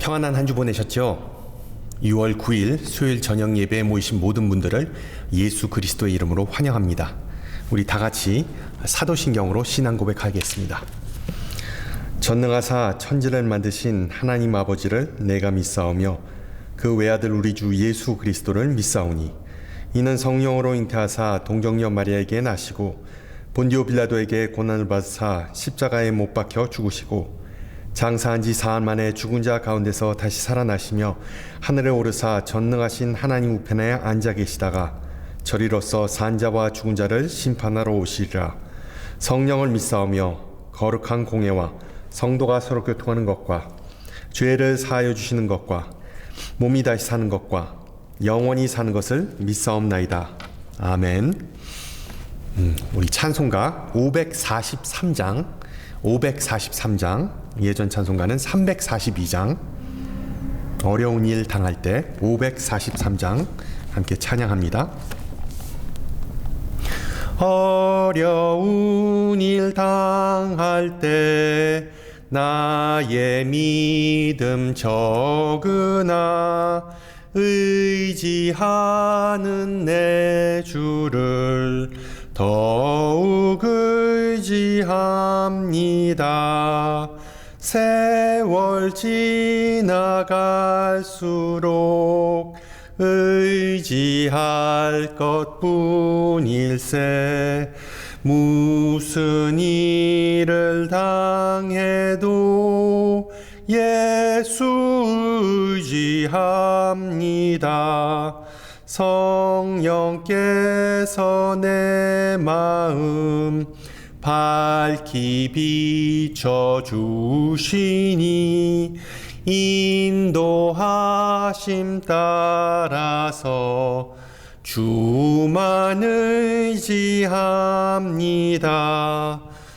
평안한 한 주 보내셨죠? 6월 9일 수요일 저녁 예배에 모이신 모든 분들을 예수 그리스도의 이름으로 환영합니다. 우리 다 같이 사도신경으로 신앙 고백하겠습니다. 전능하사 천지를 만드신 하나님 아버지를 내가 믿사오며 그 외아들 우리 주 예수 그리스도를 믿사오니 이는 성령으로 잉태하사 동정녀 마리아에게 나시고 본디오 빌라도에게 고난을 받으사 십자가에 못 박혀 죽으시고 장사한 지 사흘 만에 죽은 자 가운데서 다시 살아나시며 하늘에 오르사 전능하신 하나님 우편에 앉아 계시다가 저리로서 산 자와 죽은 자를 심판하러 오시리라. 성령을 믿사오며 거룩한 공예와 성도가 서로 교통하는 것과 죄를 사하여 주시는 것과 몸이 다시 사는 것과 영원히 사는 것을 믿사옵나이다. 아멘. 우리 찬송가 543장, 예전 찬송가는 342장, 어려운 일 당할 때 543장 함께 찬양합니다. 어려운 일 당할 때 나의 믿음 적으나 의지하는 내 주를 더욱 의지합니다. 세월 지나갈수록 의지할 것뿐일세. 무슨 일을 당해도 예수 의지합니다. 성령께서 내 마음 밝히 비춰주시니 인도하심 따라서 주만 의지합니다.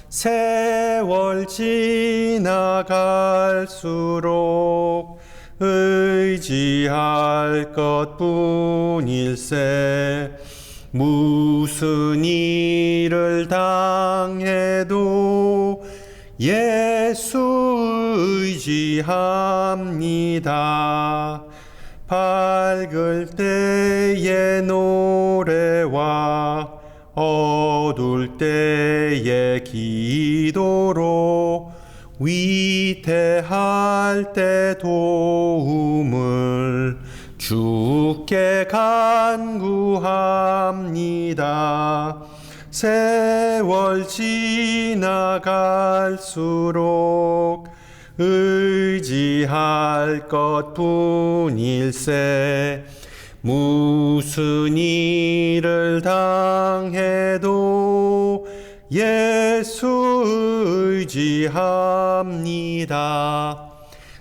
세월 지나갈수록 의지할 것뿐일세. 무슨 일을 당해도 예수 의지합니다. 밝을 때의 노래와 어두울 때의 기도로 위태할 때 도움을 주께 간구합니다. 세월 지나갈수록 의지할 것뿐일세. 무슨 일을 당해도 예수 의지합니다.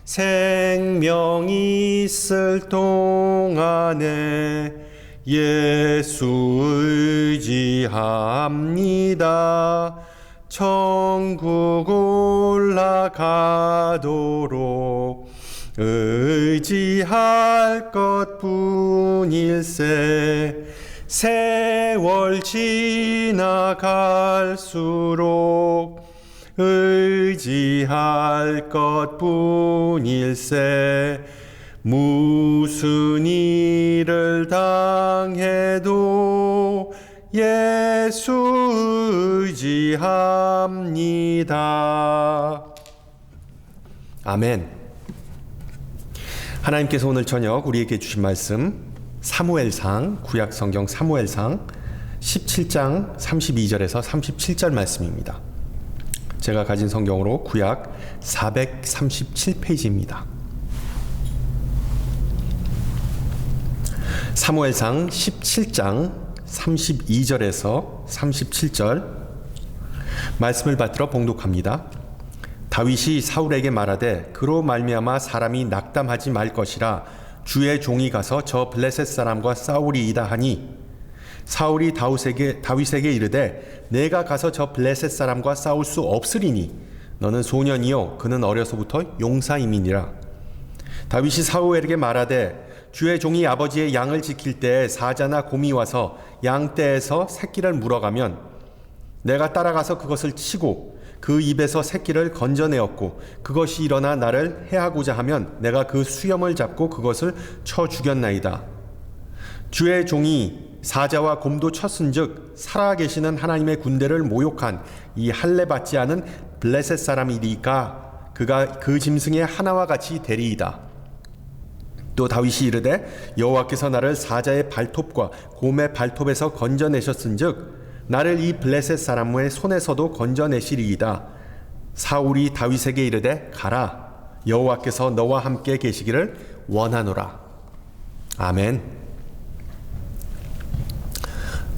생명 있을 동안에 예수 의지합니다. 천국 올라가도록 의지할 것뿐일세. 세월 지나갈수록 의지할 것뿐일세. 무슨 일을 당해도 예수 의지합니다. 아멘. 하나님께서 오늘 저녁 우리에게 주신 말씀 사무엘상, 구약성경 사무엘상 17장 32절에서 37절 말씀입니다. 제가 가진 성경으로 구약 437페이지입니다. 사무엘상 17장 32절에서 37절 말씀을 받들어 봉독합니다. 다윗이 사울에게 말하되 그로 말미암아 사람이 낙담하지 말 것이라 주의 종이 가서 저 블레셋 사람과 싸우리이다 하니 사울이 다윗에게 이르되 내가 가서 저 블레셋 사람과 싸울 수 없으리니 너는 소년이요 그는 어려서부터 용사임이니라. 다윗이 사울에게 말하되 주의 종이 아버지의 양을 지킬 때에 사자나 곰이 와서 양떼에서 새끼를 물어가면 내가 따라가서 그것을 치고 그 입에서 새끼를 건져내었고 그것이 일어나 나를 해하고자 하면 내가 그 수염을 잡고 그것을 쳐 죽였나이다. 주의 종이 사자와 곰도 쳤은즉 살아계시는 하나님의 군대를 모욕한 이 할례 받지 않은 블레셋 사람이리까 그가 그 짐승의 하나와 같이 되리이다. 또 다윗이 이르되 여호와께서 나를 사자의 발톱과 곰의 발톱에서 건져내셨은즉 나를 이 블레셋 사람의 손에서도 건져내시리이다. 사울이 다윗에게 이르되 가라, 여호와께서 너와 함께 계시기를 원하노라. 아멘.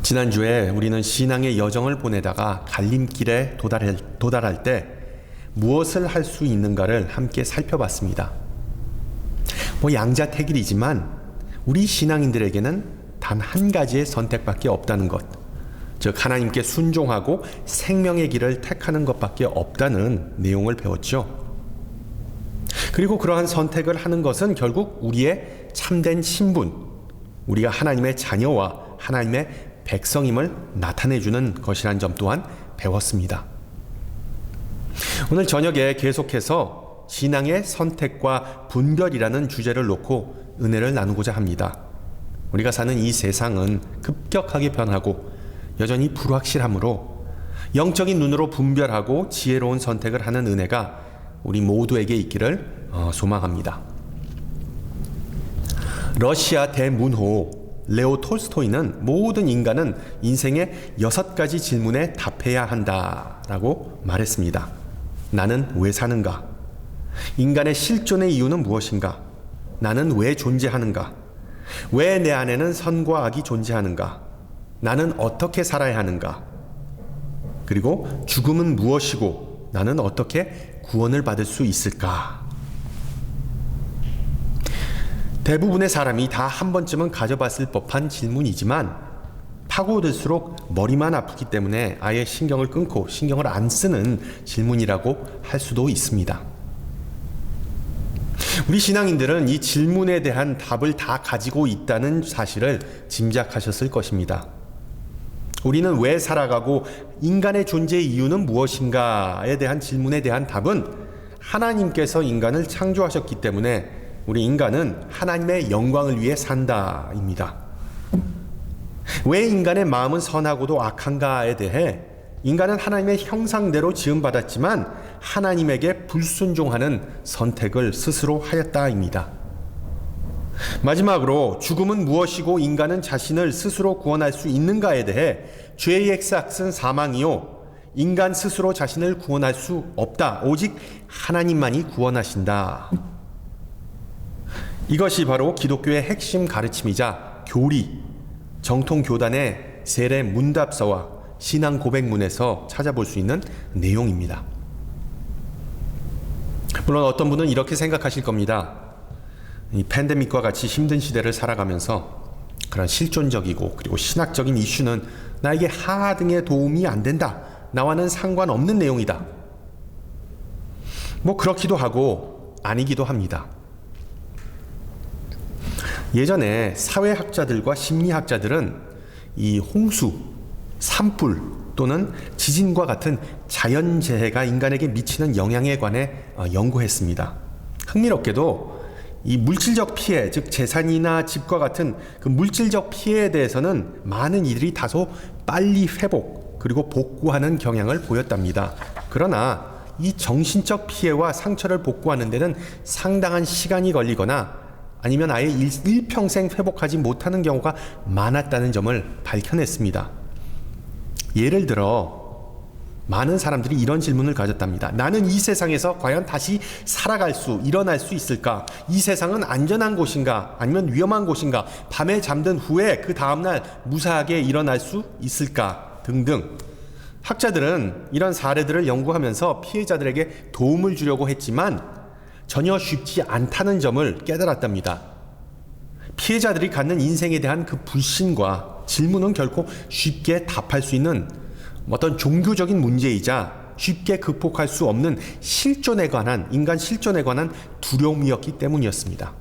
지난주에 우리는 신앙의 여정을 보내다가 갈림길에 도달할 때 무엇을 할 수 있는가를 함께 살펴봤습니다. 양자택일이지만 우리 신앙인들에게는 단 한 가지의 선택밖에 없다는 것, 즉 하나님께 순종하고 생명의 길을 택하는 것밖에 없다는 내용을 배웠죠. 그리고 그러한 선택을 하는 것은 결국 우리의 참된 신분, 우리가 하나님의 자녀와 하나님의 백성임을 나타내주는 것이란 점 또한 배웠습니다. 오늘 저녁에 계속해서 신앙의 선택과 분별이라는 주제를 놓고 은혜를 나누고자 합니다. 우리가 사는 이 세상은 급격하게 변하고 여전히 불확실하므로 영적인 눈으로 분별하고 지혜로운 선택을 하는 은혜가 우리 모두에게 있기를 소망합니다. 러시아 대문호 레오 톨스토이는 모든 인간은 인생의 6가지 질문에 답해야 한다라고 말했습니다. 나는 왜 사는가? 인간의 실존의 이유는 무엇인가? 나는 왜 존재하는가? 왜 내 안에는 선과 악이 존재하는가? 나는 어떻게 살아야 하는가? 그리고 죽음은 무엇이고 나는 어떻게 구원을 받을 수 있을까? 대부분의 사람이 다 한 번쯤은 가져봤을 법한 질문이지만 파고들수록 머리만 아프기 때문에 아예 신경을 끊고 신경을 안 쓰는 질문이라고 할 수도 있습니다. 우리 신앙인들은 이 질문에 대한 답을 다 가지고 있다는 사실을 짐작하셨을 것입니다. 우리는 왜 살아가고 인간의 존재의 이유는 무엇인가에 대한 질문에 대한 답은 하나님께서 인간을 창조하셨기 때문에 우리 인간은 하나님의 영광을 위해 산다입니다. 왜 인간의 마음은 선하고도 악한가에 대해 인간은 하나님의 형상대로 지음받았지만 하나님에게 불순종하는 선택을 스스로 하였다입니다. 마지막으로 죽음은 무엇이고 인간은 자신을 스스로 구원할 수 있는가에 대해 죄의 삭은 사망이요 인간 스스로 자신을 구원할 수 없다. 오직 하나님만이 구원하신다. 이것이 바로 기독교의 핵심 가르침이자 교리, 정통 교단의 세례 문답서와 신앙 고백문에서 찾아볼 수 있는 내용입니다. 물론 어떤 분은 이렇게 생각하실 겁니다. 이 팬데믹과 같이 힘든 시대를 살아가면서 그런 실존적이고 그리고 신학적인 이슈는 나에게 하등에 도움이 안 된다. 나와는 상관없는 내용이다. 그렇기도 하고 아니기도 합니다. 예전에 사회학자들과 심리학자들은 이 홍수, 산불 또는 지진과 같은 자연재해가 인간에게 미치는 영향에 관해 연구했습니다. 흥미롭게도 이 물질적 피해, 즉 재산이나 집과 같은 그 물질적 피해에 대해서는 많은 이들이 다소 빨리 회복 그리고 복구하는 경향을 보였답니다. 그러나 이 정신적 피해와 상처를 복구하는 데는 상당한 시간이 걸리거나 아니면 아예 일평생 회복하지 못하는 경우가 많았다는 점을 밝혀냈습니다. 예를 들어 많은 사람들이 이런 질문을 가졌답니다. 나는 이 세상에서 과연 다시 일어날 수 있을까? 이 세상은 안전한 곳인가? 아니면 위험한 곳인가? 밤에 잠든 후에 그 다음날 무사하게 일어날 수 있을까? 등등. 학자들은 이런 사례들을 연구하면서 피해자들에게 도움을 주려고 했지만 전혀 쉽지 않다는 점을 깨달았답니다. 피해자들이 갖는 인생에 대한 그 불신과 질문은 결코 쉽게 답할 수 있는 어떤 종교적인 문제이자 쉽게 극복할 수 없는 인간 실존에 관한 두려움이었기 때문이었습니다.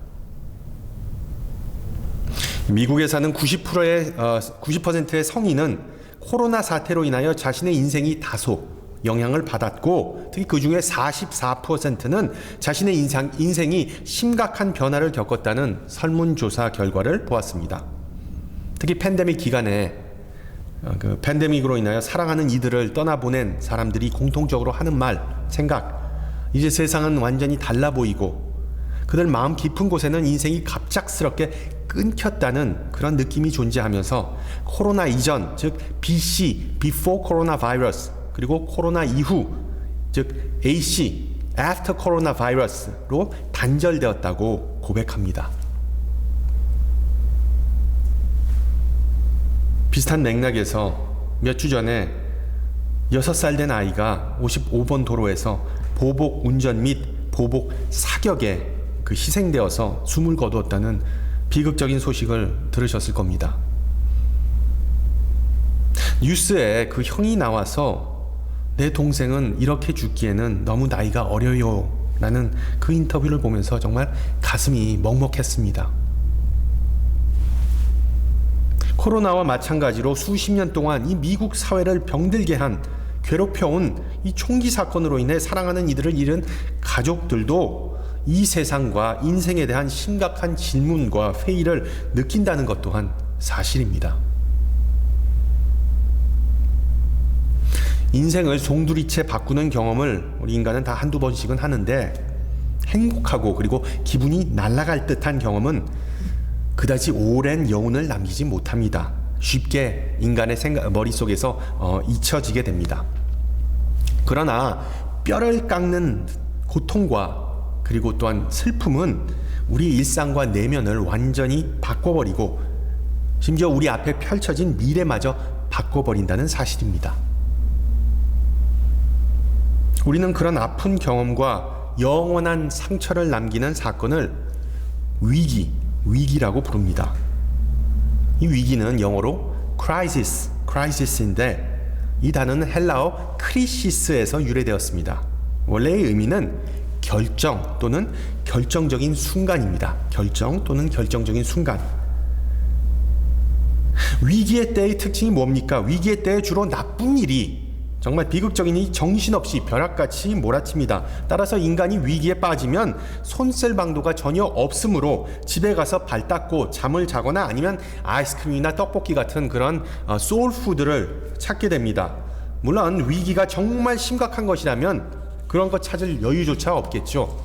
미국에 사는 90%의 성인은 코로나 사태로 인하여 자신의 인생이 다소 영향을 받았고, 특히 그 중에 44%는 자신의 인생이 심각한 변화를 겪었다는 설문조사 결과를 보았습니다. 특히 팬데믹 기간에 그 팬데믹으로 인하여 사랑하는 이들을 떠나보낸 사람들이 공통적으로 하는 말, 생각, 이제 세상은 완전히 달라 보이고 그들 마음 깊은 곳에는 인생이 갑작스럽게 끊겼다는 그런 느낌이 존재하면서 코로나 이전, 즉 BC, Before Coronavirus, 그리고 코로나 이후, 즉 AC, After Coronavirus로 단절되었다고 고백합니다. 비슷한 맥락에서 몇 주 전에 6살 된 아이가 55번 도로에서 보복 운전 및 보복 사격에 희생되어서 숨을 거두었다는 비극적인 소식을 들으셨을 겁니다. 뉴스에 그 형이 나와서 내 동생은 이렇게 죽기에는 너무 나이가 어려요 라는 그 인터뷰를 보면서 정말 가슴이 먹먹했습니다. 코로나와 마찬가지로 수십 년 동안 이 미국 사회를 병들게 한, 괴롭혀온 이 총기 사건으로 인해 사랑하는 이들을 잃은 가족들도 이 세상과 인생에 대한 심각한 질문과 회의를 느낀다는 것 또한 사실입니다. 인생을 송두리째 바꾸는 경험을 우리 인간은 다 한두 번씩은 하는데, 행복하고 그리고 기분이 날아갈 듯한 경험은 그다지 오랜 여운을 남기지 못합니다. 쉽게 인간의 머릿속에서 잊혀지게 됩니다. 그러나 뼈를 깎는 고통과 그리고 또한 슬픔은 우리 일상과 내면을 완전히 바꿔버리고 심지어 우리 앞에 펼쳐진 미래마저 바꿔버린다는 사실입니다. 우리는 그런 아픈 경험과 영원한 상처를 남기는 사건을 위기라고 부릅니다. 이 위기는 영어로 crisis인데 이 단어는 헬라어 크리시스에서 유래되었습니다. 원래의 의미는 결정 또는 결정적인 순간입니다. 결정 또는 결정적인 순간. 위기의 때의 특징이 뭡니까? 위기의 때에 주로 나쁜 일이, 정말 비극적인 일이 정신없이 벼락같이 몰아칩니다. 따라서 인간이 위기에 빠지면 손쓸 방도가 전혀 없으므로 집에 가서 발 닦고 잠을 자거나 아니면 아이스크림이나 떡볶이 같은 그런 소울푸드를 찾게 됩니다. 물론 위기가 정말 심각한 것이라면 그런 것 찾을 여유조차 없겠죠.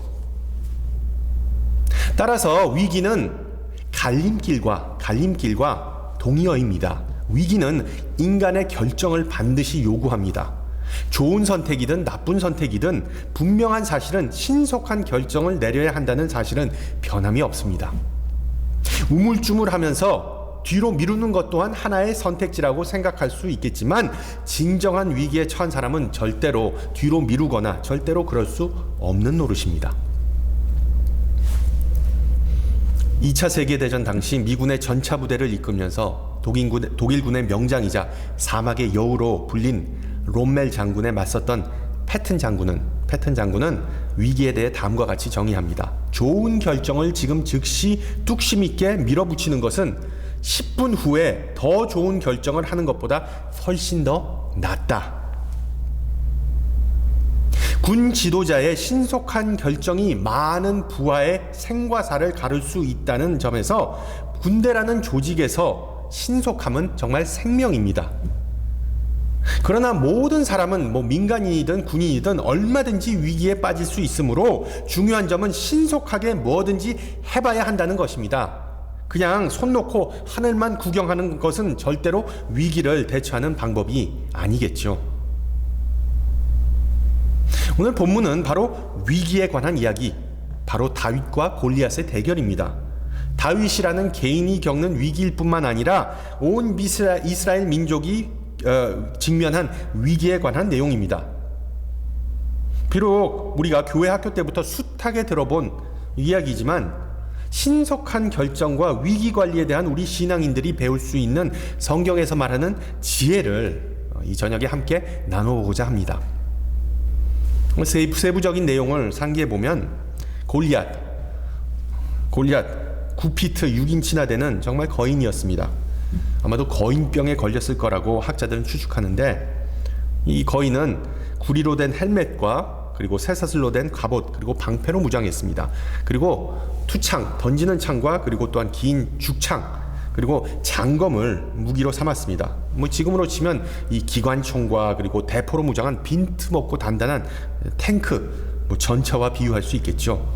따라서 위기는 갈림길과 동의어입니다. 위기는 인간의 결정을 반드시 요구합니다. 좋은 선택이든 나쁜 선택이든 분명한 사실은 신속한 결정을 내려야 한다는 사실은 변함이 없습니다. 우물쭈물하면서 뒤로 미루는 것 또한 하나의 선택지라고 생각할 수 있겠지만 진정한 위기에 처한 사람은 절대로 뒤로 미루거나 절대로 그럴 수 없는 노릇입니다. 2차 세계대전 당시 미군의 전차 부대를 이끌면서 독일군의 명장이자 사막의 여우로 불린 롬멜 장군에 맞섰던 패튼 장군은 위기에 대해 다음과 같이 정의합니다. 좋은 결정을 지금 즉시 뚝심 있게 밀어붙이는 것은 10분 후에 더 좋은 결정을 하는 것보다 훨씬 더 낫다. 군 지도자의 신속한 결정이 많은 부하의 생과 사를 가를 수 있다는 점에서 군대라는 조직에서 신속함은 정말 생명입니다. 그러나 모든 사람은 민간인이든 군인이든 얼마든지 위기에 빠질 수 있으므로 중요한 점은 신속하게 뭐든지 해봐야 한다는 것입니다. 그냥 손 놓고 하늘만 구경하는 것은 절대로 위기를 대처하는 방법이 아니겠죠. 오늘 본문은 바로 위기에 관한 이야기, 바로 다윗과 골리앗의 대결입니다. 다윗이라는 개인이 겪는 위기일 뿐만 아니라 온 이스라엘 민족이 직면한 위기에 관한 내용입니다. 비록 우리가 교회 학교 때부터 숱하게 들어본 이야기지만 신속한 결정과 위기 관리에 대한 우리 신앙인들이 배울 수 있는 성경에서 말하는 지혜를 이 저녁에 함께 나눠보고자 합니다. 세부적인 내용을 상기해 보면 골리앗 9피트 6인치나 되는 정말 거인이었습니다. 아마도 거인병에 걸렸을 거라고 학자들은 추측하는데 이 거인은 구리로 된 헬멧과 그리고 쇠사슬로 된 갑옷 그리고 방패로 무장했습니다. 그리고 투창, 던지는 창과 그리고 또한 긴 죽창 그리고 장검을 무기로 삼았습니다. 뭐 지금으로 치면 이 기관총과 그리고 대포로 무장한 빈틈없고 단단한 탱크, 뭐 전차와 비유할 수 있겠죠.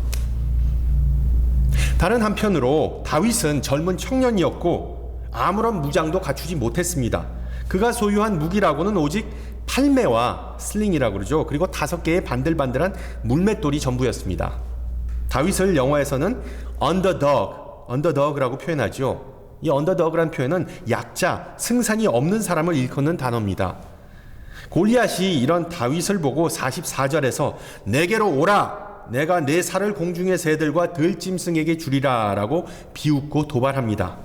다른 한편으로 다윗은 젊은 청년이었고 아무런 무장도 갖추지 못했습니다. 그가 소유한 무기라고는 오직 팔매와 슬링이라고 그러죠. 그리고 5개의 반들반들한 물맷돌이 전부였습니다. 다윗을 영화에서는 언더덕이라고 표현하죠. 이 언더덕이라는 표현은 약자, 승산이 없는 사람을 일컫는 단어입니다. 골리앗이 이런 다윗을 보고 44절에서 내게로 오라, 내가 내 살을 공중의 새들과 들짐승에게 주리라 라고 비웃고 도발합니다.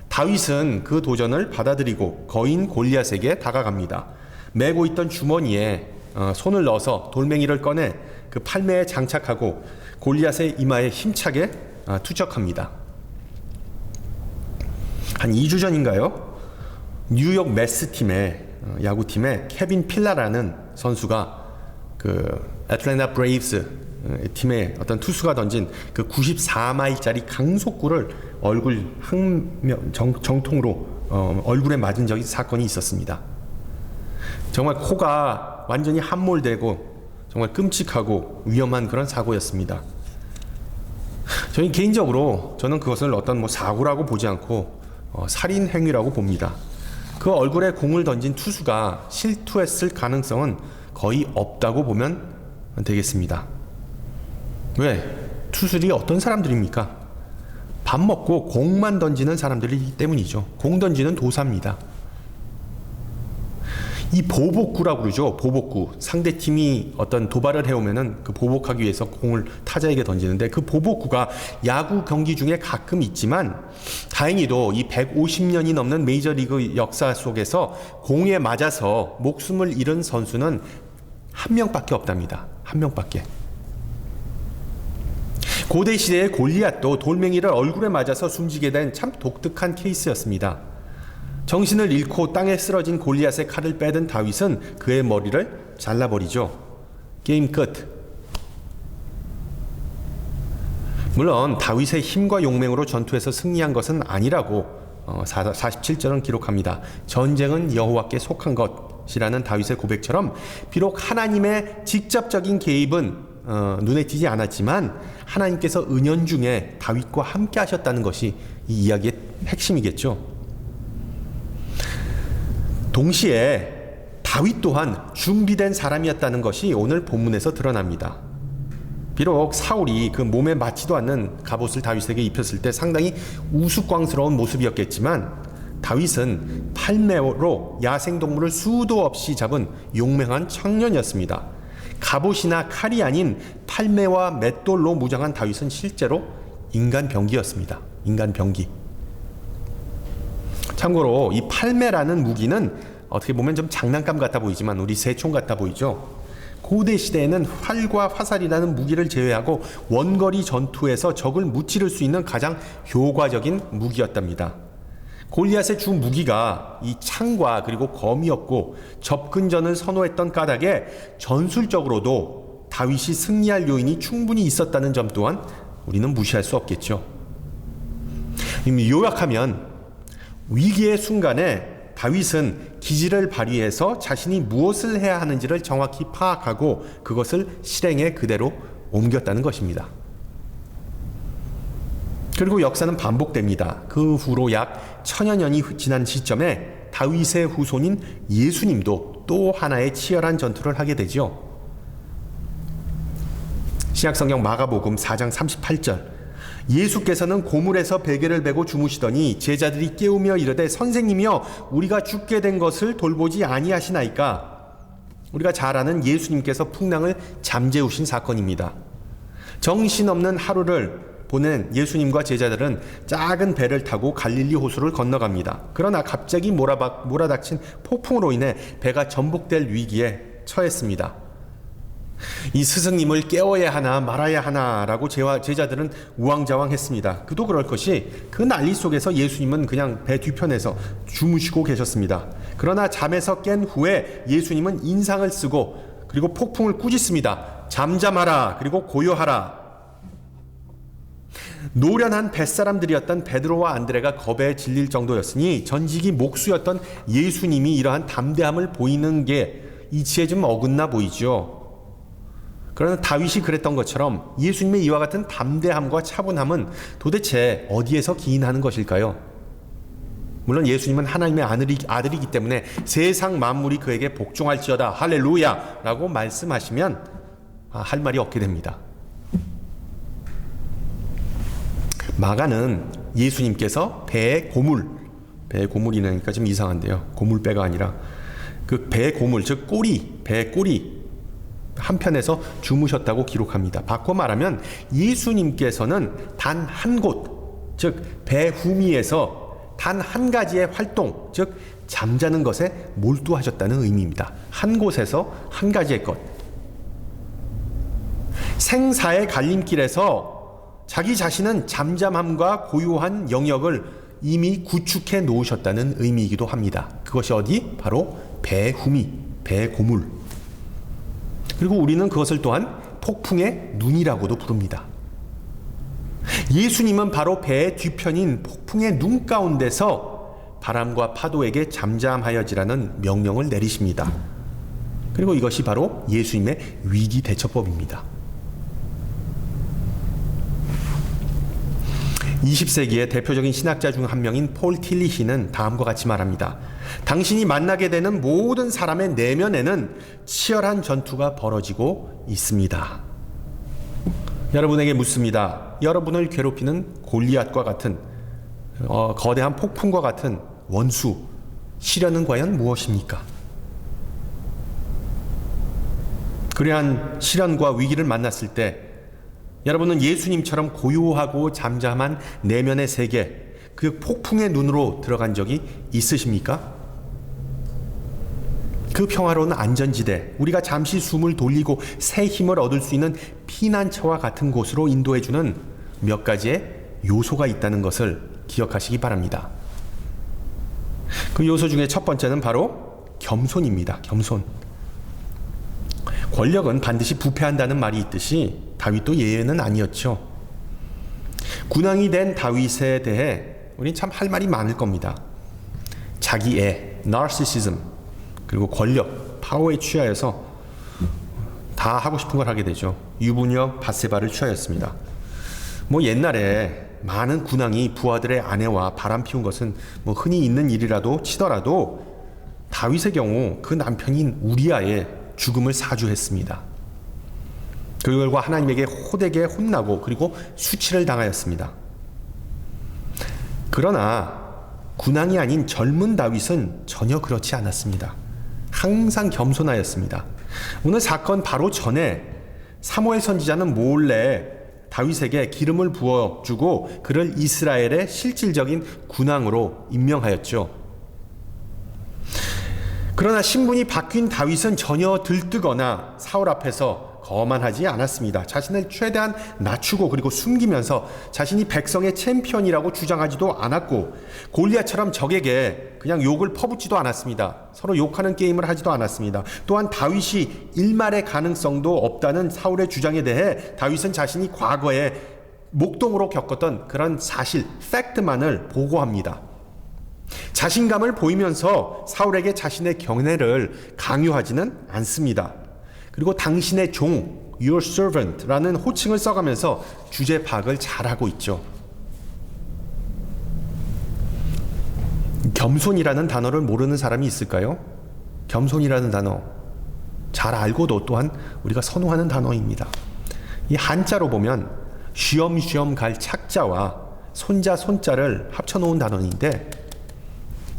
다윗은 그 도전을 받아들이고 거인 골리앗에게 다가갑니다. 메고 있던 주머니에 손을 넣어서 돌멩이를 꺼내 그 팔매에 장착하고 골리앗의 이마에 힘차게 투척합니다. 한 2주 전인가요? 뉴욕 매스팀의 야구팀의 케빈 필라라는 선수가 그 애틀랜타 브레이브스 팀의 어떤 투수가 던진 그 94마일짜리 강속구를 얼굴 정통으로 얼굴에 맞은 적이 사건이 있었습니다. 정말 코가 완전히 함몰되고 정말 끔찍하고 위험한 그런 사고였습니다. 저는 개인적으로 그것을 어떤 뭐 사고라고 보지 않고 살인 행위라고 봅니다. 그 얼굴에 공을 던진 투수가 실투했을 가능성은 거의 없다고 보면 되겠습니다. 왜? 투수들이 어떤 사람들입니까? 밥 먹고 공만 던지는 사람들이기 때문이죠. 공 던지는 도사입니다. 이 보복구라고 그러죠. 보복구. 상대팀이 어떤 도발을 해오면은 그 보복하기 위해서 공을 타자에게 던지는데 그 보복구가 야구 경기 중에 가끔 있지만 다행히도 이 150년이 넘는 메이저리그 역사 속에서 공에 맞아서 목숨을 잃은 선수는 한 명밖에 없답니다. 한 명밖에. 고대 시대의 골리앗도 돌멩이를 얼굴에 맞아서 숨지게 된 참 독특한 케이스였습니다. 정신을 잃고 땅에 쓰러진 골리앗의 칼을 빼든 다윗은 그의 머리를 잘라버리죠. 게임 끝. 물론 다윗의 힘과 용맹으로 전투에서 승리한 것은 아니라고 47절은 기록합니다. 전쟁은 여호와께 속한 것이라는 다윗의 고백처럼 비록 하나님의 직접적인 개입은 눈에 띄지 않았지만 하나님께서 은연중에 다윗과 함께 하셨다는 것이 이 이야기의 핵심이겠죠. 동시에 다윗 또한 준비된 사람이었다는 것이 오늘 본문에서 드러납니다. 비록 사울이 그 몸에 맞지도 않는 갑옷을 다윗에게 입혔을 때 상당히 우스꽝스러운 모습이었겠지만 다윗은 팔매로 야생동물을 수도 없이 잡은 용맹한 청년이었습니다. 갑옷이나 칼이 아닌 팔매와 맷돌로 무장한 다윗은 실제로 인간병기였습니다. 인간병기. 참고로 이 팔매라는 무기는 어떻게 보면 좀 장난감 같아 보이지만 우리 새총 같아 보이죠. 고대 시대에는 활과 화살이라는 무기를 제외하고 원거리 전투에서 적을 무찌를 수 있는 가장 효과적인 무기였답니다. 골리앗의 주 무기가 이 창과 그리고 검이었고 접근전을 선호했던 까닭에 전술적으로도 다윗이 승리할 요인이 충분히 있었다는 점 또한 우리는 무시할 수 없겠죠. 요약하면 위기의 순간에 다윗은 기지를 발휘해서 자신이 무엇을 해야 하는지를 정확히 파악하고 그것을 실행에 그대로 옮겼다는 것입니다. 그리고 역사는 반복됩니다. 그 후로 약 1000여 년이 지난 시점에 다윗의 후손인 예수님도 또 하나의 치열한 전투를 하게 되죠. 신약성경 마가복음 4장 38절 예수께서는 고물에서 베개를 베고 주무시더니 제자들이 깨우며 이르되 선생님이여 우리가 죽게 된 것을 돌보지 아니하시나이까. 우리가 잘 아는 예수님께서 풍랑을 잠재우신 사건입니다. 정신없는 하루를 보낸 예수님과 제자들은 작은 배를 타고 갈릴리 호수를 건너갑니다. 그러나 갑자기 몰아닥친 폭풍으로 인해 배가 전복될 위기에 처했습니다. 이 스승님을 깨워야 하나 말아야 하나라고 제자들은 우왕좌왕했습니다. 그도 그럴 것이 그 난리 속에서 예수님은 그냥 배 뒤편에서 주무시고 계셨습니다. 그러나 잠에서 깬 후에 예수님은 인상을 쓰고 그리고 폭풍을 꾸짖습니다. 잠잠하라. 그리고 고요하라. 노련한 뱃사람들이었던 베드로와 안드레가 겁에 질릴 정도였으니 전직이 목수였던 예수님이 이러한 담대함을 보이는 게 이치에 좀 어긋나 보이죠. 그러나 다윗이 그랬던 것처럼 예수님의 이와 같은 담대함과 차분함은 도대체 어디에서 기인하는 것일까요? 물론 예수님은 하나님의 아들이기 때문에 세상 만물이 그에게 복종할지어다 할렐루야 라고 말씀하시면 할 말이 없게 됩니다. 마가는 예수님께서 배의 고물이라니까 좀 이상한데요. 고물배가 아니라 그 배의 고물, 즉 꼬리, 배의 꼬리 한편에서 주무셨다고 기록합니다. 바꿔 말하면 예수님께서는 단 한 곳, 즉 배 후미에서 단 한 가지의 활동, 즉 잠자는 것에 몰두하셨다는 의미입니다. 한 곳에서 한 가지의 것. 생사의 갈림길에서 자기 자신은 잠잠함과 고요한 영역을 이미 구축해 놓으셨다는 의미이기도 합니다. 그것이 어디? 바로 배의 후미, 배의 고물. 그리고 우리는 그것을 또한 폭풍의 눈이라고도 부릅니다. 예수님은 바로 배의 뒤편인 폭풍의 눈 가운데서 바람과 파도에게 잠잠하여지라는 명령을 내리십니다. 그리고 이것이 바로 예수님의 위기 대처법입니다. 20세기의 대표적인 신학자 중 한 명인 폴 틸리히는 다음과 같이 말합니다. 당신이 만나게 되는 모든 사람의 내면에는 치열한 전투가 벌어지고 있습니다. 여러분에게 묻습니다. 여러분을 괴롭히는 골리앗과 같은 거대한 폭풍과 같은 원수, 시련은 과연 무엇입니까? 그러한 시련과 위기를 만났을 때 여러분은 예수님처럼 고요하고 잠잠한 내면의 세계, 그 폭풍의 눈으로 들어간 적이 있으십니까? 그 평화로운 안전지대, 우리가 잠시 숨을 돌리고 새 힘을 얻을 수 있는 피난처와 같은 곳으로 인도해주는 몇 가지의 요소가 있다는 것을 기억하시기 바랍니다. 그 요소 중에 첫 번째는 바로 겸손입니다. 겸손. 권력은 반드시 부패한다는 말이 있듯이 다윗도 예외는 아니었죠. 군왕이 된 다윗에 대해 우리는 참 할 말이 많을 겁니다. 자기애, narcissism, 그리고 권력, 파워에 취하여서 다 하고 싶은 걸 하게 되죠. 유부녀 밧세바를 취하였습니다. 옛날에 많은 군왕이 부하들의 아내와 바람 피운 것은 흔히 있는 일이라도 치더라도 다윗의 경우 그 남편인 우리아의 죽음을 사주했습니다. 그 결과 하나님에게 호되게 혼나고 그리고 수치를 당하였습니다. 그러나 군왕이 아닌 젊은 다윗은 전혀 그렇지 않았습니다. 항상 겸손하였습니다. 오늘 사건 바로 전에 사무엘 선지자는 몰래 다윗에게 기름을 부어주고 그를 이스라엘의 실질적인 군왕으로 임명하였죠. 그러나 신분이 바뀐 다윗은 전혀 들뜨거나 사울 앞에서 거만하지 않았습니다. 자신을 최대한 낮추고 그리고 숨기면서 자신이 백성의 챔피언이라고 주장하지도 않았고 골리앗처럼 적에게 그냥 욕을 퍼붓지도 않았습니다. 서로 욕하는 게임을 하지도 않았습니다. 또한 다윗이 일말의 가능성도 없다는 사울의 주장에 대해 다윗은 자신이 과거에 목동으로 겪었던 그런 사실, 팩트만을 보고합니다. 자신감을 보이면서 사울에게 자신의 견해를 강요하지는 않습니다. 그리고 당신의 종, your servant라는 호칭을 써가면서 주제 파악을 잘하고 있죠. 겸손이라는 단어를 모르는 사람이 있을까요? 겸손이라는 단어 잘 알고도 또한 우리가 선호하는 단어입니다. 이 한자로 보면 쉬엄쉬엄 갈 착자와 손자를 합쳐놓은 단어인데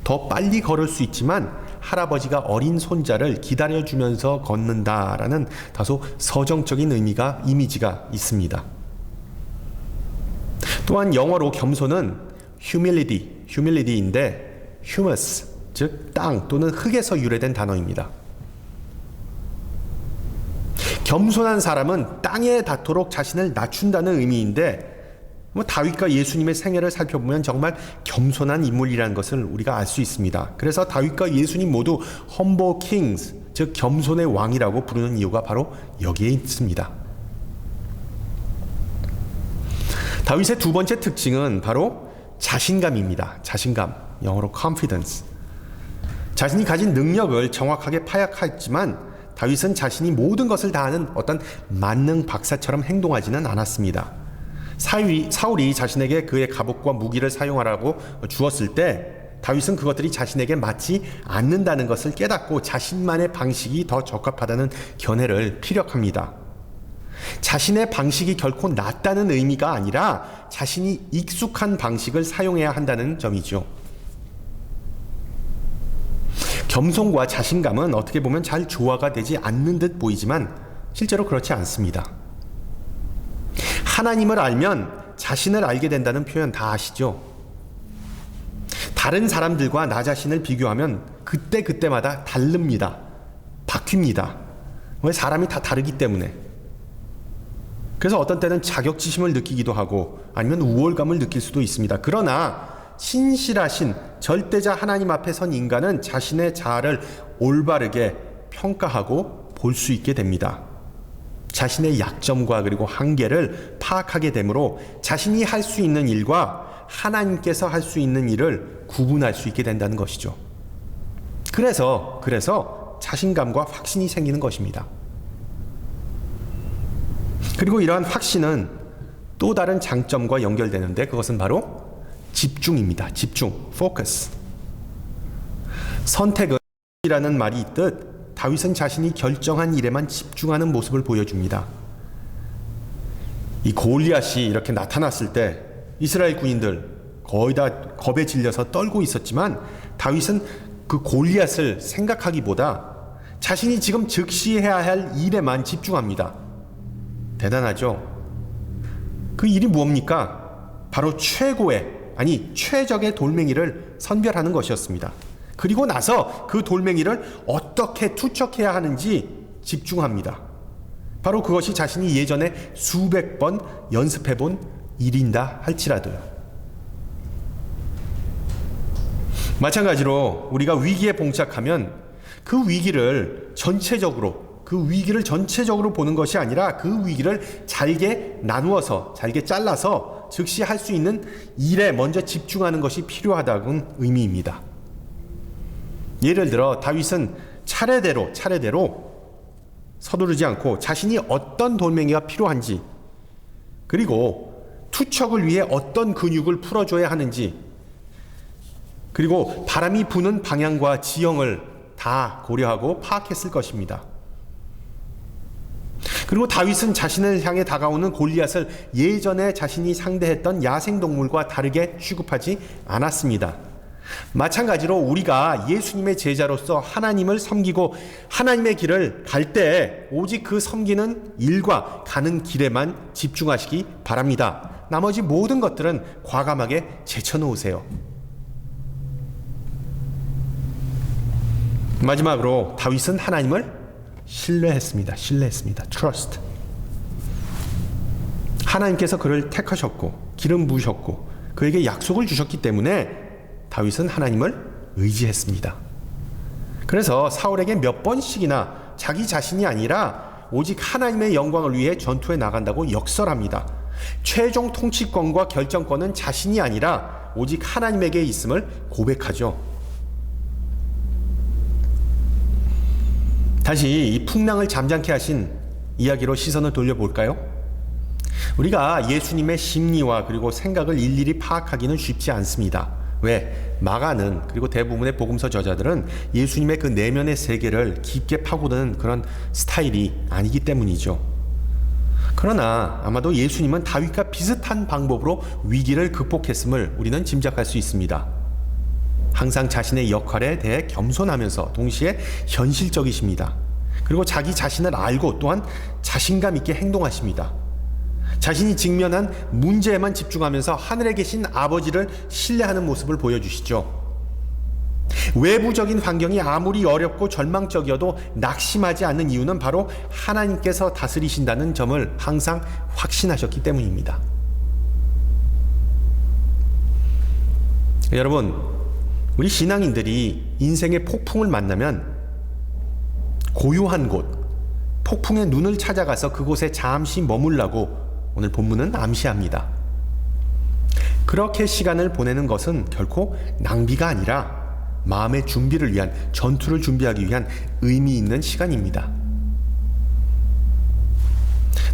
더 빨리 걸을 수 있지만 할아버지가 어린 손자를 기다려주면서 걷는다라는 다소 서정적인 이미지가 있습니다. 또한 영어로 겸손은 humility인데 humus, 즉 땅 또는 흙에서 유래된 단어입니다. 겸손한 사람은 땅에 닿도록 자신을 낮춘다는 의미인데 다윗과 예수님의 생애를 살펴보면 정말 겸손한 인물이라는 것을 우리가 알 수 있습니다. 그래서 다윗과 예수님 모두 humble kings, 즉 겸손의 왕이라고 부르는 이유가 바로 여기에 있습니다. 다윗의 두 번째 특징은 바로 자신감입니다. 자신감, 영어로 confidence. 자신이 가진 능력을 정확하게 파악했지만 다윗은 자신이 모든 것을 다 아는 어떤 만능 박사처럼 행동하지는 않았습니다. 사울이 자신에게 그의 갑옷과 무기를 사용하라고 주었을 때 다윗은 그것들이 자신에게 맞지 않는다는 것을 깨닫고 자신만의 방식이 더 적합하다는 견해를 피력합니다. 자신의 방식이 결코 낫다는 의미가 아니라 자신이 익숙한 방식을 사용해야 한다는 점이죠. 겸손과 자신감은 어떻게 보면 잘 조화가 되지 않는 듯 보이지만 실제로 그렇지 않습니다. 하나님을 알면 자신을 알게 된다는 표현 다 아시죠? 다른 사람들과 나 자신을 비교하면 그때마다 다릅니다. 바뀝니다. 왜? 사람이 다 다르기 때문에. 그래서 어떤 때는 자격지심을 느끼기도 하고 아니면 우월감을 느낄 수도 있습니다. 그러나 신실하신 절대자 하나님 앞에 선 인간은 자신의 자아를 올바르게 평가하고 볼 수 있게 됩니다. 자신의 약점과 그리고 한계를 파악하게 되므로 자신이 할 수 있는 일과 하나님께서 할 수 있는 일을 구분할 수 있게 된다는 것이죠. 그래서 자신감과 확신이 생기는 것입니다. 그리고 이러한 확신은 또 다른 장점과 연결되는데 그것은 바로 집중입니다. 집중, focus. 선택은 이라는 말이 있듯 다윗은 자신이 결정한 일에만 집중하는 모습을 보여줍니다. 이 골리앗이 이렇게 나타났을 때 이스라엘 군인들 거의 다 겁에 질려서 떨고 있었지만 다윗은 그 골리앗을 생각하기보다 자신이 지금 즉시 해야 할 일에만 집중합니다. 대단하죠? 그 일이 뭡니까? 바로 최적의 돌멩이를 선별하는 것이었습니다. 그리고 나서 그 돌멩이를 어떻게 투척해야 하는지 집중합니다. 바로 그것이 자신이 예전에 수백 번 연습해 본 일인다 할지라도요. 마찬가지로 우리가 위기에 봉착하면 그 위기를 전체적으로 보는 것이 아니라 그 위기를 잘게 나누어서 잘게 잘라서 즉시 할 수 있는 일에 먼저 집중하는 것이 필요하다는 의미입니다. 예를 들어 다윗은 차례대로 서두르지 않고 자신이 어떤 돌멩이가 필요한지 그리고 투척을 위해 어떤 근육을 풀어줘야 하는지 그리고 바람이 부는 방향과 지형을 다 고려하고 파악했을 것입니다. 그리고 다윗은 자신을 향해 다가오는 골리앗을 예전에 자신이 상대했던 야생동물과 다르게 취급하지 않았습니다. 마찬가지로 우리가 예수님의 제자로서 하나님을 섬기고 하나님의 길을 갈 때 오직 그 섬기는 일과 가는 길에만 집중하시기 바랍니다. 나머지 모든 것들은 과감하게 제쳐놓으세요. 마지막으로 다윗은 하나님을 신뢰했습니다. Trust. 하나님께서 그를 택하셨고 기름 부으셨고 그에게 약속을 주셨기 때문에 다윗은 하나님을 의지했습니다. 그래서 사울에게 몇 번씩이나 자기 자신이 아니라 오직 하나님의 영광을 위해 전투에 나간다고 역설합니다. 최종 통치권과 결정권은 자신이 아니라 오직 하나님에게 있음을 고백하죠. 다시 이 풍랑을 잠잠케 하신 이야기로 시선을 돌려볼까요? 우리가 예수님의 심리와 그리고 생각을 일일이 파악하기는 쉽지 않습니다. 왜? 마가는 그리고 대부분의 복음서 저자들은 예수님의 그 내면의 세계를 깊게 파고드는 그런 스타일이 아니기 때문이죠. 그러나 아마도 예수님은 다윗과 비슷한 방법으로 위기를 극복했음을 우리는 짐작할 수 있습니다. 항상 자신의 역할에 대해 겸손하면서 동시에 현실적이십니다. 그리고 자기 자신을 알고 또한 자신감 있게 행동하십니다. 자신이 직면한 문제에만 집중하면서 하늘에 계신 아버지를 신뢰하는 모습을 보여주시죠. 외부적인 환경이 아무리 어렵고 절망적이어도 낙심하지 않는 이유는 바로 하나님께서 다스리신다는 점을 항상 확신하셨기 때문입니다. 여러분, 우리 신앙인들이 인생의 폭풍을 만나면 고요한 곳, 폭풍의 눈을 찾아가서 그곳에 잠시 머물라고 오늘 본문은 암시합니다. 그렇게 시간을 보내는 것은 결코 낭비가 아니라 마음의 준비를 위한, 전투를 준비하기 위한 의미 있는 시간입니다.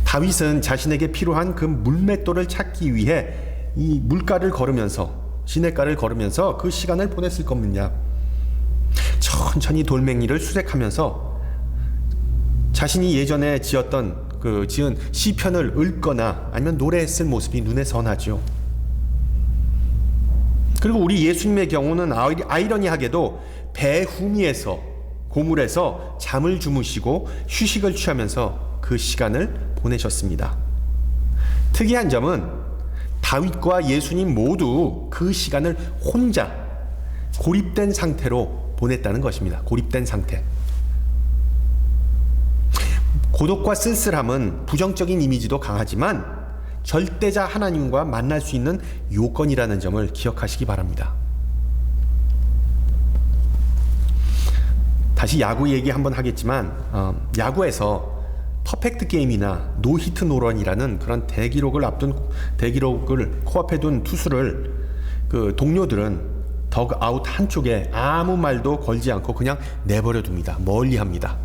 다윗은 자신에게 필요한 그 물맷돌을 찾기 위해 이 물가를 걸으면서, 시냇가를 걸으면서 그 시간을 보냈을 겁니다. 천천히 돌멩이를 수색하면서 자신이 예전에 지은 시편을 읽거나 아니면 노래했을 모습이 눈에 선하죠. 그리고 우리 예수님의 경우는 아이러니하게도 배 후미에서, 고물에서 잠을 주무시고 휴식을 취하면서 그 시간을 보내셨습니다. 특이한 점은 다윗과 예수님 모두 그 시간을 혼자 고립된 상태로 보냈다는 것입니다. 고립된 상태. 고독과 쓸쓸함은 부정적인 이미지도 강하지만 절대자 하나님과 만날 수 있는 요건이라는 점을 기억하시기 바랍니다. 다시 야구 얘기 한번 하겠지만 야구에서 퍼펙트 게임이나 노히트 노런이라는 그런 대기록을 코앞에 둔 투수를 그 동료들은 덕아웃 한쪽에 아무 말도 걸지 않고 그냥 내버려 둡니다. 멀리합니다.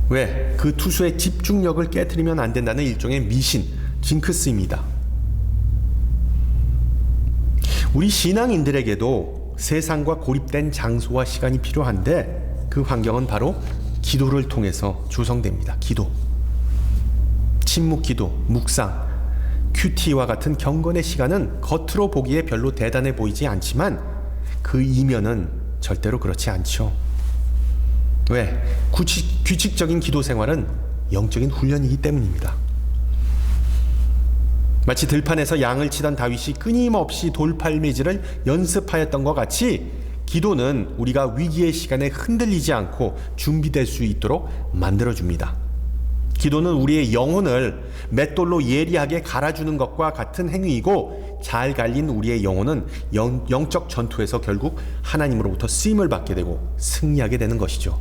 왜? 그 투수의 집중력을 깨트리면 안 된다는 일종의 미신, 징크스입니다. 우리 신앙인들에게도 세상과 고립된 장소와 시간이 필요한데 그 환경은 바로 기도를 통해서 조성됩니다. 기도, 침묵 기도, 묵상, 큐티와 같은 경건의 시간은 겉으로 보기에 별로 대단해 보이지 않지만 그 이면은 절대로 그렇지 않죠. 왜? 규칙적인 기도 생활은 영적인 훈련이기 때문입니다. 마치 들판에서 양을 치던 다윗이 끊임없이 돌팔매질을 연습하였던 것 같이 기도는 우리가 위기의 시간에 흔들리지 않고 준비될 수 있도록 만들어줍니다. 기도는 우리의 영혼을 맷돌로 예리하게 갈아주는 것과 같은 행위이고, 잘 갈린 우리의 영혼은 영적 전투에서 결국 하나님으로부터 쓰임을 받게 되고 승리하게 되는 것이죠.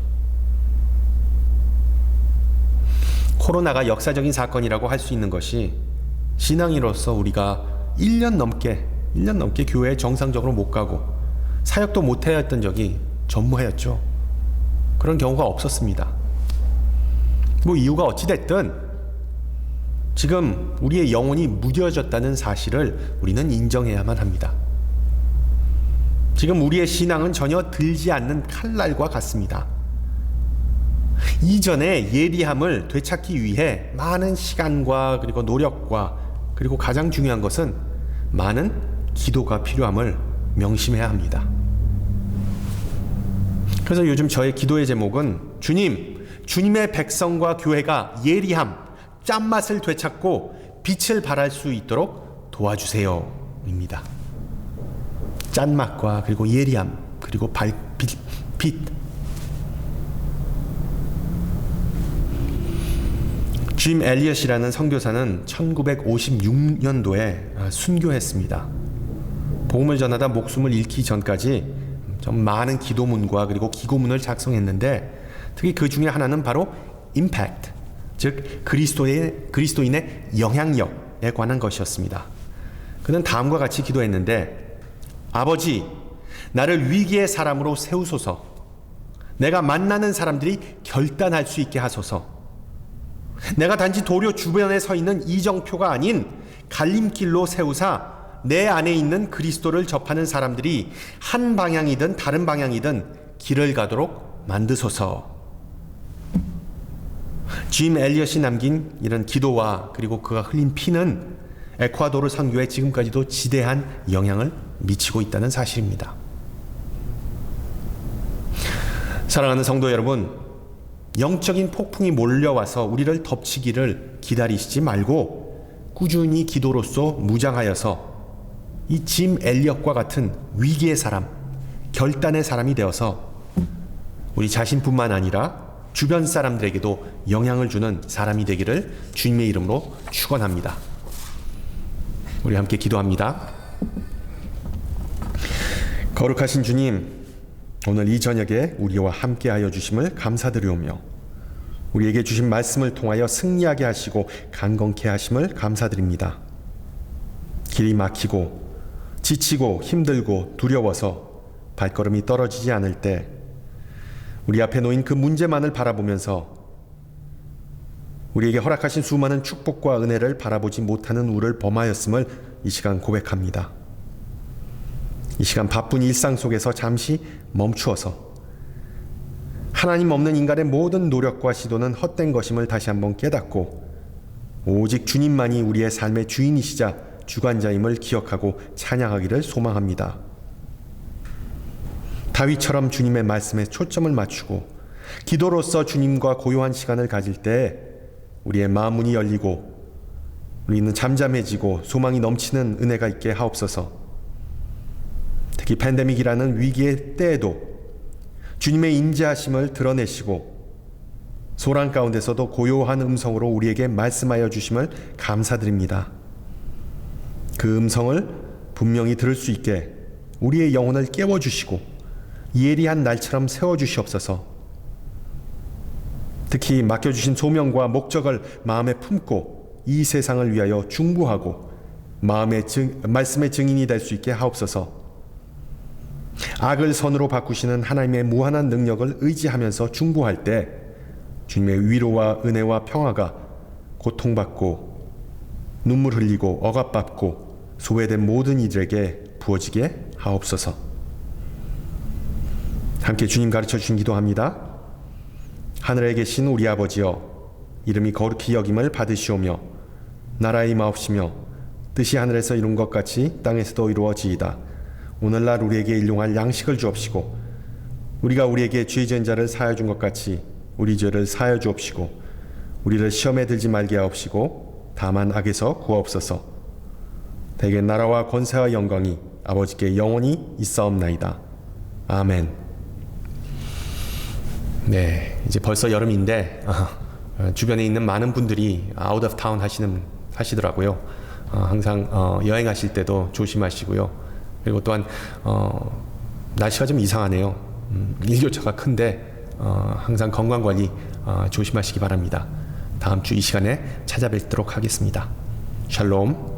코로나가 역사적인 사건이라고 할 수 있는 것이 신앙인으로서 우리가 1년 넘게 교회에 정상적으로 못 가고 사역도 못하였던 적이 전무하였죠. 그런 경우가 없었습니다. 뭐 이유가 어찌됐든 지금 우리의 영혼이 무뎌졌다는 사실을 우리는 인정해야만 합니다. 지금 우리의 신앙은 전혀 들지 않는 칼날과 같습니다. 이전의 예리함을 되찾기 위해 많은 시간과 그리고 노력과 그리고 가장 중요한 것은 많은 기도가 필요함을 명심해야 합니다. 그래서 요즘 저의 기도의 제목은 주님의 백성과 교회가 예리함, 짠맛을 되찾고 빛을 발할 수 있도록 도와주세요 입니다. 짠맛과 그리고 예리함 그리고 빛. 짐 엘리엇이라는 선교사는 1956년도에 순교했습니다. 복음을 전하다 목숨을 잃기 전까지 좀 많은 기도문과 그리고 기고문을 작성했는데 특히 그 중에 하나는 바로 임팩트, 즉 그리스도인의 영향력에 관한 것이었습니다. 그는 다음과 같이 기도했는데, 아버지, 나를 위기의 사람으로 세우소서. 내가 만나는 사람들이 결단할 수 있게 하소서. 내가 단지 도료 주변에 서 있는 이정표가 아닌 갈림길로 세우사 내 안에 있는 그리스도를 접하는 사람들이 한 방향이든 다른 방향이든 길을 가도록 만드소서. 짐 엘리엇이 남긴 이런 기도와 그리고 그가 흘린 피는 에콰도르 선교에 지금까지도 지대한 영향을 미치고 있다는 사실입니다. 사랑하는 성도 여러분, 영적인 폭풍이 몰려와서 우리를 덮치기를 기다리시지 말고 꾸준히 기도로써 무장하여서 이 짐 엘리엇과 같은 위기의 사람, 결단의 사람이 되어서 우리 자신뿐만 아니라 주변 사람들에게도 영향을 주는 사람이 되기를 주님의 이름으로 축원합니다. 우리 함께 기도합니다. 거룩하신 주님, 오늘 이 저녁에 우리와 함께하여 주심을 감사드리오며 우리에게 주신 말씀을 통하여 승리하게 하시고 강건케 하심을 감사드립니다. 길이 막히고 지치고 힘들고 두려워서 발걸음이 떨어지지 않을 때 우리 앞에 놓인 그 문제만을 바라보면서 우리에게 허락하신 수많은 축복과 은혜를 바라보지 못하는 우를 범하였음을 이 시간 고백합니다. 이 시간 바쁜 일상 속에서 잠시 멈추어서 하나님 없는 인간의 모든 노력과 시도는 헛된 것임을 다시 한번 깨닫고 오직 주님만이 우리의 삶의 주인이시자 주관자임을 기억하고 찬양하기를 소망합니다. 다윗처럼 주님의 말씀에 초점을 맞추고 기도로서 주님과 고요한 시간을 가질 때 우리의 마음 문이 열리고 우리는 잠잠해지고 소망이 넘치는 은혜가 있게 하옵소서. 특히 팬데믹이라는 위기의 때에도 주님의 인자하심을 드러내시고 소란 가운데서도 고요한 음성으로 우리에게 말씀하여 주심을 감사드립니다. 그 음성을 분명히 들을 수 있게 우리의 영혼을 깨워주시고 예리한 날처럼 세워주시옵소서. 특히 맡겨주신 소명과 목적을 마음에 품고 이 세상을 위하여 중보하고 말씀의 증인이 될 수 있게 하옵소서. 악을 선으로 바꾸시는 하나님의 무한한 능력을 의지하면서 중보할 때 주님의 위로와 은혜와 평화가 고통받고 눈물 흘리고 억압받고 소외된 모든 이들에게 부어지게 하옵소서. 함께 주님 가르쳐 주신 기도합니다. 하늘에 계신 우리 아버지여, 이름이 거룩히 여김을 받으시오며 나라의 임하옵시며 뜻이 하늘에서 이룬 것 같이 땅에서도 이루어지이다. 오늘날 우리에게 일용할 양식을 주옵시고 우리가 우리에게 죄 지은 자를 사하여 준 것 같이 우리 죄를 사하여 주옵시고 우리를 시험에 들지 말게 하옵시고 다만 악에서 구하옵소서. 대개 나라와 권세와 영광이 아버지께 영원히 있사옵나이다. 아멘. 네, 이제 벌써 여름인데 주변에 있는 많은 분들이 아웃 오브 타운 하시더라고요. 항상 여행하실 때도 조심하시고요. 그리고 또한 날씨가 좀 이상하네요. 일교차가 큰데 항상 건강관리 조심하시기 바랍니다. 다음 주 이 시간에 찾아뵙도록 하겠습니다. 샬롬.